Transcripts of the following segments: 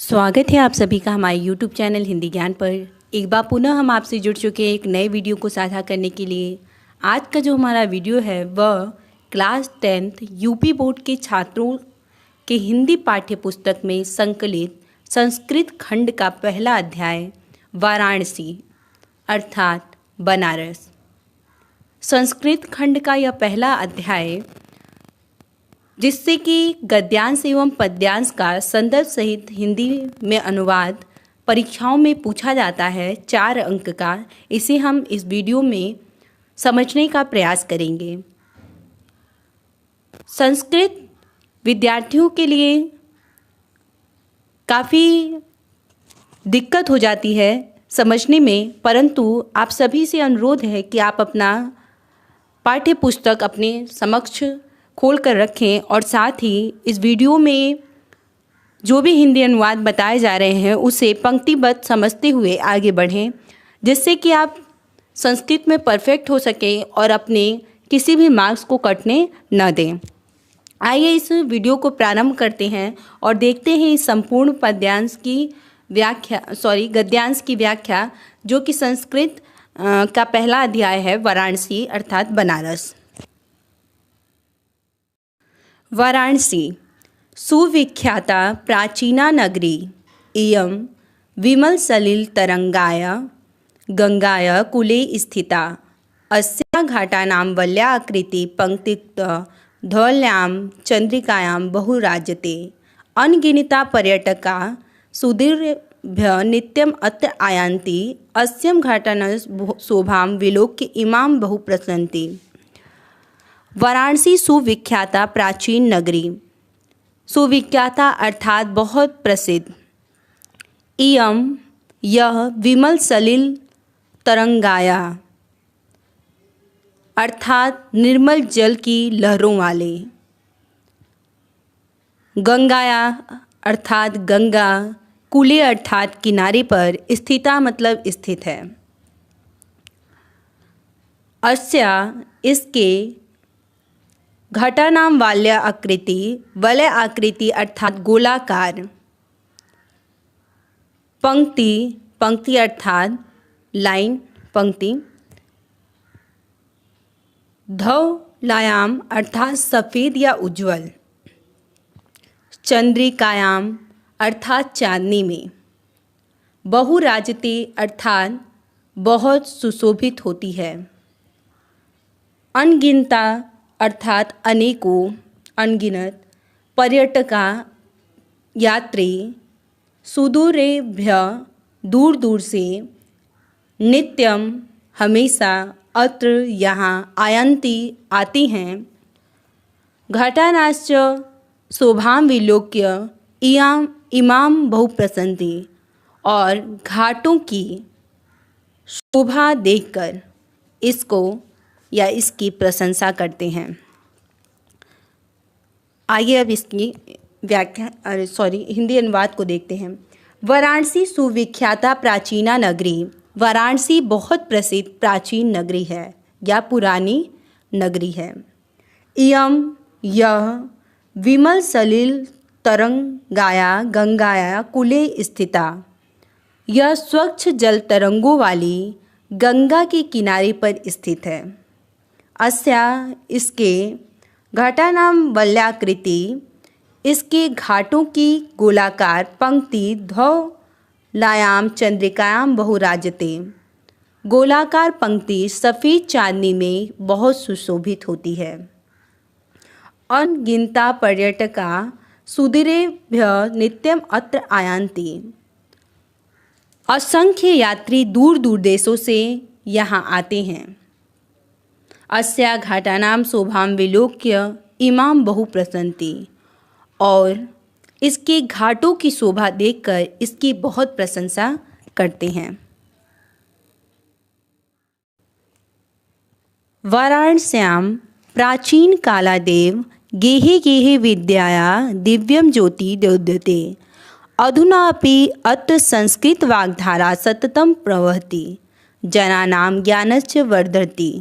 स्वागत है आप सभी का हमारे YouTube चैनल हिंदी ज्ञान पर। एक बार पुनः हम आपसे जुड़ चुके हैं एक नए वीडियो को साझा करने के लिए। आज का जो हमारा वीडियो है वह क्लास 10th यूपी बोर्ड के छात्रों के हिंदी पाठ्य पुस्तक में संकलित संस्कृत खंड का पहला अध्याय वाराणसी अर्थात बनारस। संस्कृत खंड का यह पहला अध्याय जिससे कि गद्यांश एवं पद्यांश का संदर्भ सहित हिंदी में अनुवाद परीक्षाओं में पूछा जाता है 4 अंक का। इसे हम इस वीडियो में समझने का प्रयास करेंगे। संस्कृत विद्यार्थियों के लिए काफ़ी दिक्कत हो जाती है समझने में, परंतु आप सभी से अनुरोध है कि आप अपना पाठ्य पुस्तक अपने समक्ष खोल कर रखें और साथ ही इस वीडियो में जो भी हिंदी अनुवाद बताए जा रहे हैं उसे पंक्तिबद्ध समझते हुए आगे बढ़ें, जिससे कि आप संस्कृत में परफेक्ट हो सकें और अपने किसी भी मार्क्स को कटने न दें। आइए इस वीडियो को प्रारंभ करते हैं और देखते हैं इस संपूर्ण पद्यांश की गद्यांश की व्याख्या, जो कि संस्कृत का पहला अध्याय है वाराणसी अर्थात बनारस। वाराणसी सुविख्याता प्राचीना नगरी इयं विमलसलिल तरंगाया गंगाया कुले स्थिता अस्या घाटानां वल्याकृति पंक्तियुक्त धौल्यां चंद्रिकायां बहुराजते अनगिनता पर्यटका सुदीर्घभ्य नित्यम् अत्र आयान्ति अस्यं घाटानां शोभां विलोक्य इमां बहु प्रसन्ति। वाराणसी सुविख्याता प्राचीन नगरी। सुविख्याता अर्थात बहुत प्रसिद्ध। इयं यह विमल सलिल तरंगाया अर्थात निर्मल जल की लहरों वाले। गंगाया अर्थात गंगा, कुले अर्थात किनारे पर, स्थिता मतलब स्थित है। अस्या इसके घटानाम वलय आकृति अर्थात गोलाकार। पंक्ति अर्थात लाइन पंक्ति। धवलायाम अर्थात सफ़ेद या उज्ज्वल। चंद्रिकायाम अर्थात चांदनी में। बहुराजते अर्थात बहुत सुशोभित होती है। अनगिनता अर्थात अनेकों अनगिनत। पर्यटका यात्री। सुदूरेभ्य दूर दूर से। नित्यम हमेशा। अत्र यहाँ। आयन्ति आती हैं। घटानाश्च शोभां विलोक्य इमाम बहुप्रसन्ति और घाटों की शोभा देखकर इसको या इसकी प्रशंसा करते हैं। आइए अब इसकी हिंदी अनुवाद को देखते हैं। वाराणसी सुविख्याता प्राचीना नगरी। वाराणसी बहुत प्रसिद्ध प्राचीन नगरी है या पुरानी नगरी है। इयं यह विमल सलिल तरंगाया गंगाया कुले स्थिता, यह स्वच्छ जल तरंगों वाली गंगा के किनारे पर स्थित है। अस्या इसके घाटानां वल्याकृति इसके घाटों की गोलाकार पंक्ति धौलायाम चंद्रिकायां बहुराजते, गोलाकार पंक्ति सफ़ेद चांदनी में बहुत सुशोभित होती है। अनगिनता पर्यटका सुदूरेभ्य नित्यम अत्र आयान्ति, असंख्य यात्री दूर दूर देशों से यहाँ आते हैं। अस्या घाटानां शोभां विलोक्य इमां बहु प्रसन्ति, और इसके घाटों की शोभा देखकर इसकी बहुत प्रशंसा करते हैं। वाराणस्यां प्राचीन कालादेव गेहे गेहे विद्याया दिव्यं ज्योति द्योत्यते अधुनापि अत्र संस्कृत वाग्धारा सततं प्रवहति जनानां ज्ञानश्च वर्धति।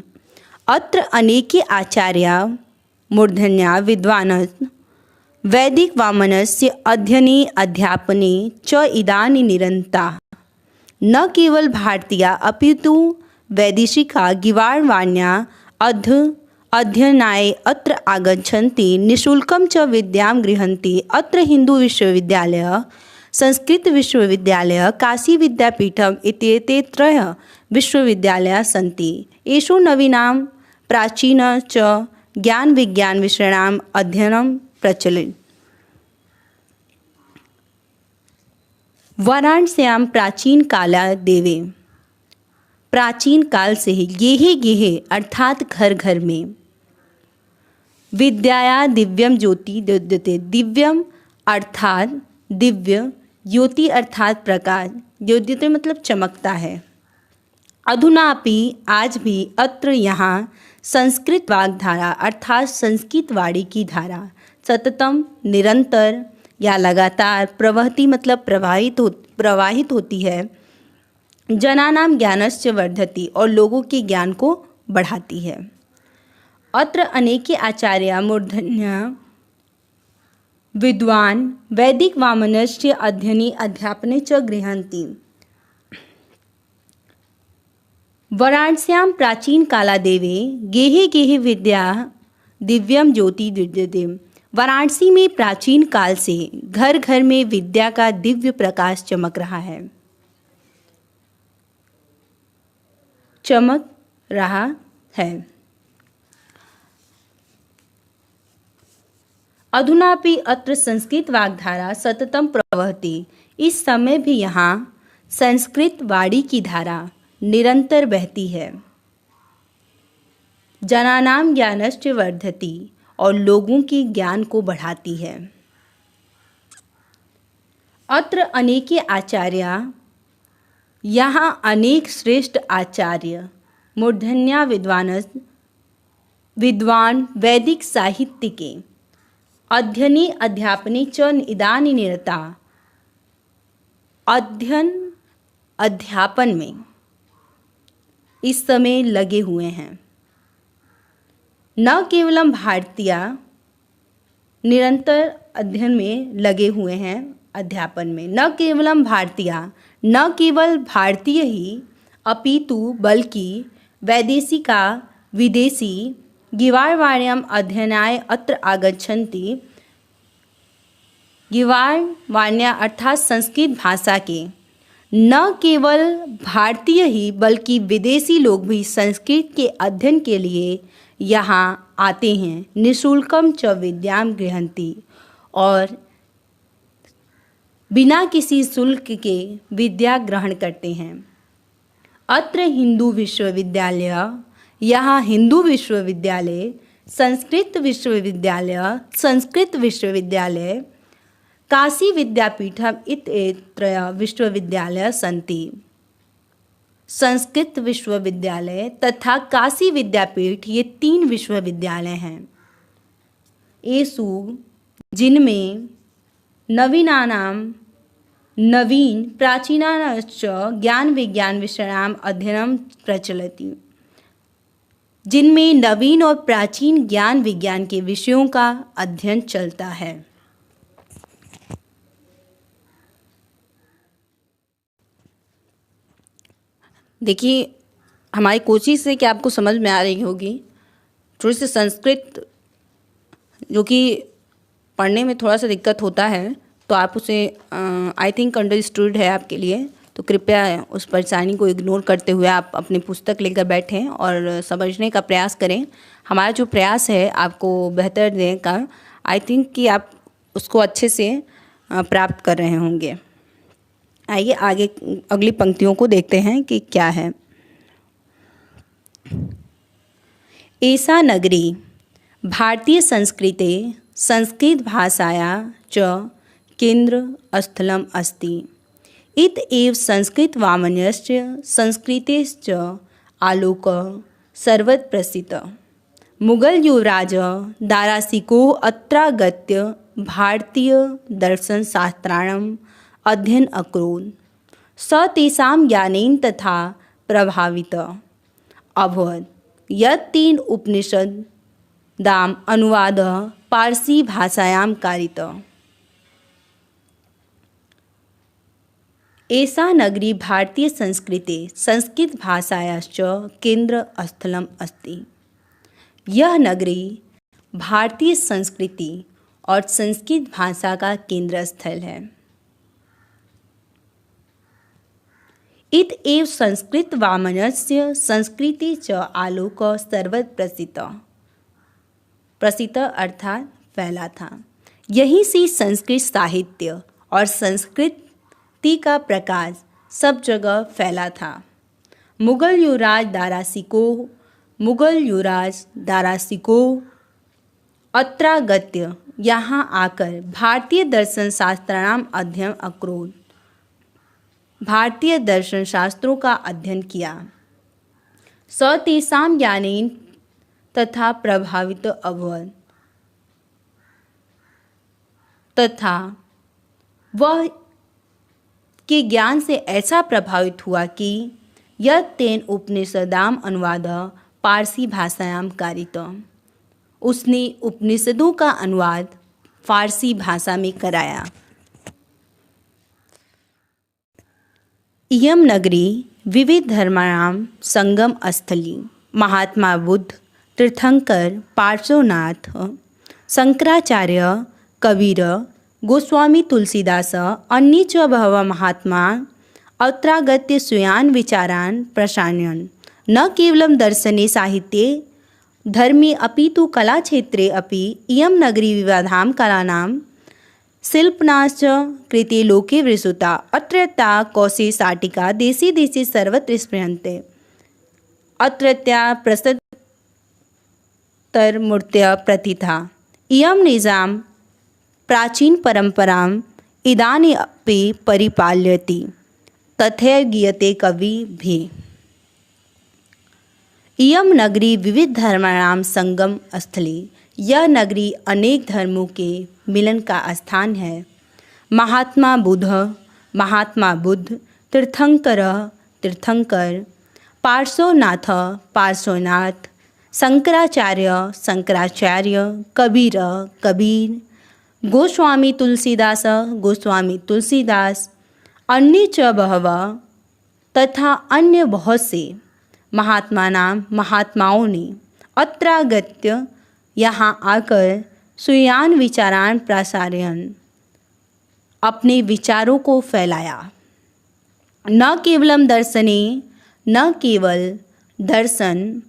अत्र अनेके आचार्या मूर्धन्या विद्वानः वैदिक वामनस्य अध्ययने अध्यापने च इदानीं निरन्ता न केवल भारतीया अपितु वैदेशिका गीर्वाणवाण्या अध्ययनाय अत्र आगच्छन्ति निःशुल्कं च विद्यां गृह्णन्ति। अत्र हिन्दूविश्वविद्यालयः, संस्कृतविश्वविद्यालयः, काशीविद्यापीठम् इत्येते त्रयः विश्वविद्यालयाः सन्ति। येषु नवीनां प्राचीन च ज्ञानविज्ञानविषयाणाम् अध्ययनं प्रचलित। वाराणस्यां प्राचीन काला देवे, प्राचीन काल से ही गेहे गेहे अर्थात घर घर में, विद्याया दिव्यम ज्योति द्योत्यते, दिव्यम अर्थात दिव्य, ज्योति अर्थात प्रकाश, द्योत्यते मतलब चमकता है। अधुनापि आज भी अत्र यहाँ संस्कृत वाग्धारा अर्थात संस्कृत वाणी की धारा सततम निरंतर या लगातार प्रवहती मतलब प्रवाहित होती है। जनानाम ज्ञानस्य वर्धति और लोगों के ज्ञान को बढ़ाती है। अत्र अनेके आचार्य मूर्धन्य विद्वान वैदिक वामनस्य अध्ययने अध्यापने च गृह्णन्ति। वाराणस्यां प्राचीन काला देवे गेहे गेहे विद्या दिव्यम ज्योति विद्यते। वाराणसी में प्राचीन काल से घर घर में विद्या का दिव्य प्रकाश चमक रहा है, चमक रहा है। अधुनापि अत्र संस्कृत वाग्धारा सततम प्रवहति, इस समय भी यहाँ संस्कृत वाणी की धारा निरंतर बहती है। जनानाम ज्ञानस्य वर्धति और लोगों के ज्ञान को बढ़ाती है। अत्र अनेके आचार्य, यहाँ अनेक श्रेष्ठ आचार्य, मूर्धन्या विद्वान वैदिक साहित्य के अध्ययने अध्यापने च इदानीं निरता, अध्ययन अध्यापन में इस समय लगे हुए हैं। न केवलम भारतीय, निरंतर अध्ययन में लगे हुए हैं, अध्यापन में। न केवलम भारतीय, न केवल भारतीय ही अपितु बल्कि वैदेशिका विदेशी गीर्वाणवाण्याम् अध्ययनाय अत्र आगच्छन्ति। गीर्वाणवाण्या अर्थात संस्कृत भाषा के न केवल भारतीय ही बल्कि विदेशी लोग भी संस्कृत के अध्ययन के लिए यहाँ आते हैं। निःशुल्कम च विद्यां गृह्णन्ति और बिना किसी शुल्क के विद्या ग्रहण करते हैं। अत्र हिंदू विश्वविद्यालय, यहाँ हिंदू विश्वविद्यालय, संस्कृत विश्वविद्यालय, काशी विद्यापीठम इत्येत्रय विश्वविद्यालय सन्ति। संस्कृत विश्वविद्यालय तथा काशी विद्यापीठ ये 3 विश्वविद्यालय हैं। येषु जिनमें नवीन प्राचीनाश्च ज्ञान विज्ञान विषयाणाम् अध्ययनं प्रचलति, जिनमें नवीन और प्राचीन ज्ञान विज्ञान के विषयों का अध्ययन चलता है। देखिए, हमारी कोशिश है कि आपको समझ में आ रही होगी। थोड़ी सी संस्कृत जो कि पढ़ने में थोड़ा सा दिक्कत होता है, तो आप उसे आई थिंक अंडरस्टूड है आपके लिए, तो कृपया उस परेशानी को इग्नोर करते हुए आप अपनी पुस्तक लेकर बैठें और समझने का प्रयास करें। हमारा जो प्रयास है आपको बेहतर देने का, आई थिंक कि आप उसको अच्छे से प्राप्त कर रहे होंगे। आइए आगे अगली पंक्तियों को देखते हैं कि क्या है। एषा नगरी भारतीय संस्कृते संस्कृत भाषाया च केंद्र स्थलम अस्ति। इत एव संस्कृत वामनस्य संस्कृतेश्च आलोक सर्वत्र प्रसिद्ध। मुगल युवराज दारासिको अत्रागत्य भारतीय दर्शन शास्त्राणाम् अध्ययन अकरोत्। स तेषां ज्ञानेन तथा प्रभावितः अभवत्। यत् 3 उपनिषदाम् अनुवादः पारसी भाषायां कारित। एषा नगरी भारतीय संस्कृते संस्कृत भाषायाश्च केंद्रस्थलम् अस्ति। यह नगरी भारतीय संस्कृति और संस्कृत भाषा का केंद्र स्थल है। इत एव संस्कृत वामनस्य संस्कृति च आलोक सर्वत्र प्रसिद्ध अर्थात फैला था। यहीं से संस्कृत साहित्य और संस्कृति का प्रकाश सब जगह फैला था। मुगल युवराज दारासिको अत्रागत्य यहाँ आकर भारतीय दर्शन शास्त्राणाम अध्ययन अकरोत्। भारतीय दर्शन शास्त्रों का अध्ययन किया। स तेषां ज्ञानेन तथा प्रभावित अभवत्। तथा वह के ज्ञान से ऐसा प्रभावित हुआ कि यत् तेन उपनिषदाम अनुवाद पारसी भाषायां कारित। उसने उपनिषदों का अनुवाद फारसी भाषा में कराया। इयं नगरी विविध धर्माणां संगम स्थली। महात्मा बुद्ध, तीर्थंकर, पार्श्वनाथ, शंकराचार्य, कबीर, गोस्वामी तुलसीदास, अन्ये च बहवः महात्मा अत्रागत्य स्वीयान् विचारान् प्रसारयन्। न केवलं दर्शने साहित्ये धर्मे अपि तु कलाक्षेत्रे अपि इयं नगरी विविधां कलानां शिल्पनाश्च कृते लोके विश्रुता। अत्रत्या कौशेशाटिका देशे देशे सर्वत्र स्पृह्यन्ते। अत्रत्या प्रसिद्धतरमूर्तयः प्रतिथा। इयं निजां प्राचीनपरम्पराम् इदानीमपि परिपालयति। तथैव गीयते कविभिः। इयं नगरी विविध धर्माणां संगम स्थली। यह नगरी अनेक धर्मों के मिलन का स्थान है। महात्मा बुद्ध, तीर्थंकर, पार्श्वनाथ, शंकराचार्य, कबीर, गोस्वामी तुलसीदास, अन्ये च बहवः तथा अन्य बहुत से महात्माओं ने अत्रागत्य यहाँ आकर स्वीयान् विचारान् प्रसारयन्, अपने विचारों को फैलाया। न केवल दर्शन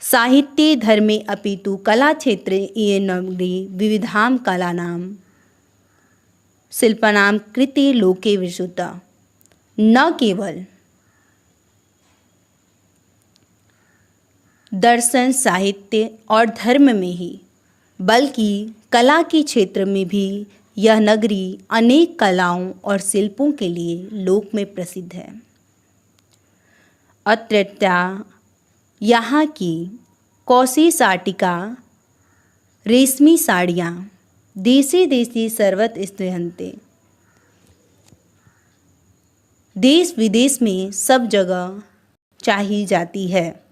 साहित्ये धर्मे अपि तु कलाक्षेत्रे इयं नगरी विविधां कलानां शिल्पानां कृते लोके विश्रुता। न केवल दर्शन साहित्य और धर्म में ही बल्कि कला के क्षेत्र में भी यह नगरी अनेक कलाओं और शिल्पों के लिए लोक में प्रसिद्ध है। अत्रत्या यहाँ की कौशेशाटिका रेशमी साड़ियाँ देशे देशे सर्वत्र स्पृह्यन्ते। देश विदेश में सब जगह चाही जाती है।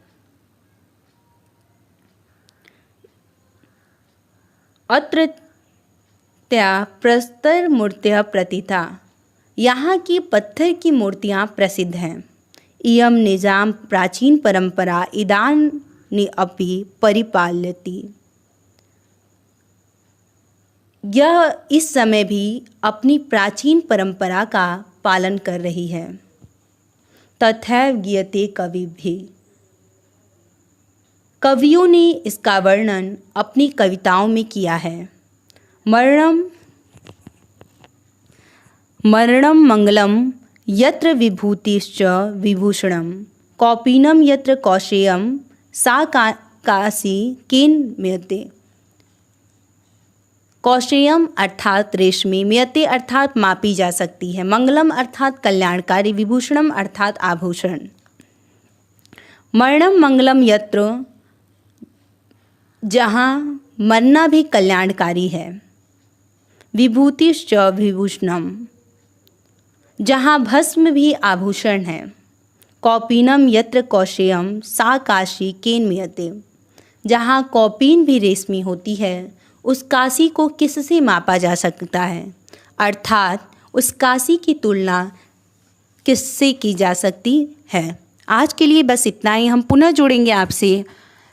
अत्रत्या प्रस्तर मूर्तियाँ प्रतिथा। यहाँ की पत्थर की मूर्तियाँ प्रसिद्ध हैं। इयं निजाम प्राचीन परंपरा इदानीमपि परिपाल्यते। यह इस समय भी अपनी प्राचीन परंपरा का पालन कर रही है। तथैव गीयते कविभिः। कवियों ने इसका वर्णन अपनी कविताओं में किया है। मरणं मंगलम यत्र विभूतिश्च विभूषणम, कौपीनम यत्र कौशेयम सा काशी केन म्रियते। कौशेयम अर्थात रेशमी, म्रियते अर्थात मापी जा सकती है, मंगलम अर्थात कल्याणकारी, विभूषणम अर्थात आभूषण। मरणम मंगलम यत्र, जहाँ मरना भी कल्याणकारी है। विभूतिश्च विभूषणम, जहाँ भस्म भी आभूषण है। कौपीनम यत्र कौशेयम सा काशी केन म्रियते, जहाँ कौपीन भी रेशमी होती है उस काशी को किससे मापा जा सकता है, अर्थात उस काशी की तुलना किससे की जा सकती है। आज के लिए बस इतना ही। हम पुनः जुड़ेंगे आपसे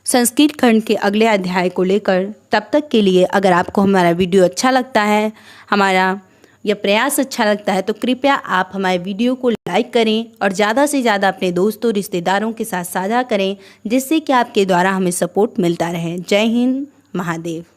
संस्कृत खंड के अगले अध्याय को लेकर। तब तक के लिए अगर आपको हमारा वीडियो अच्छा लगता है, हमारा यह प्रयास अच्छा लगता है, तो कृपया आप हमारे वीडियो को लाइक करें और ज़्यादा से ज़्यादा अपने दोस्तों रिश्तेदारों के साथ साझा करें, जिससे कि आपके द्वारा हमें सपोर्ट मिलता रहे। जय हिंद, महादेव।